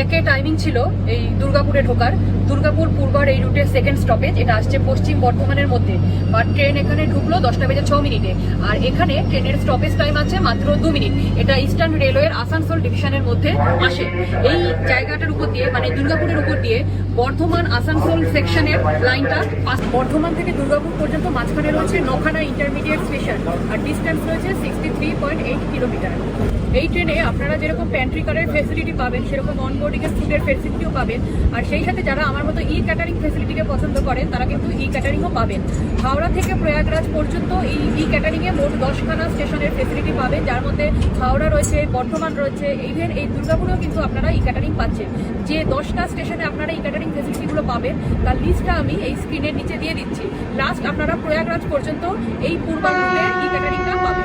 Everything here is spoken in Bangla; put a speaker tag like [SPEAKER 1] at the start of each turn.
[SPEAKER 1] থেকে টাইমিং ছিল এই দুর্গাপুরে ঢোকার। দুর্গাপুর পূর্বার এই রুটের সেকেন্ড স্টপেজ, এটা আসছে পশ্চিম বর্ধমানের মধ্যে। বাট ট্রেন এখানে ঢুকলো 10:06 আর এখানে ট্রেনের স্টপেজ টাইম আছে মাত্র 2 মিনিট। এটা ইস্টার্ন রেলওয়ের আসানসোল ডিভিশনের মধ্যে আসে। এই জায়গাটার উপর দিয়ে মানে দুর্গাপুরের উপর দিয়ে বর্ধমান আসানসোল সেকশনের লাইনটা বর্ধমান থেকে দুর্গাপুর পর্যন্ত মাঝখানে রয়েছে নখানা ইন্টারমিডিয়েট স্টেশন আর ডিস্টেন্স রয়েছে 63.8 কিলোমিটার। এই ট্রেনে আপনারা যেরকম প্যান্ট্রি কারের ফেসিলিটি পাবেন সেরকম অনবোর্ডিং এর ফুডের ফেসিলিটিও পাবেন। আর সেই সাথে যারা আমার মতো ই ক্যাটারিং ফেসিলিটিকে পছন্দ করেন তারা কিন্তু ই ক্যাটারিংও পাবেন। হাওড়া থেকে প্রয়াগরাজ পর্যন্ত এই ই ক্যাটারিংয়ে মোট 10খানা স্টেশনের ফেসিলিটি পাবেন, যার মধ্যে হাওড়া রয়েছে, বর্ধমান রয়েছে, ইভেন এই দুর্গাপুরেও কিন্তু আপনারা ই ক্যাটারিং পাচ্ছেন। যে 10টা স্টেশনে আপনারা ই ক্যাটারিং ফেসিলিটিগুলো পাবেন তার লিস্টটা আমি এই স্ক্রিনের নিচে দিয়ে দিচ্ছি। লাস্ট আপনারা প্রয়াগরাজ পর্যন্ত এই পূর্বাঞ্চলে ই ক্যাটারিংটা পাবেন।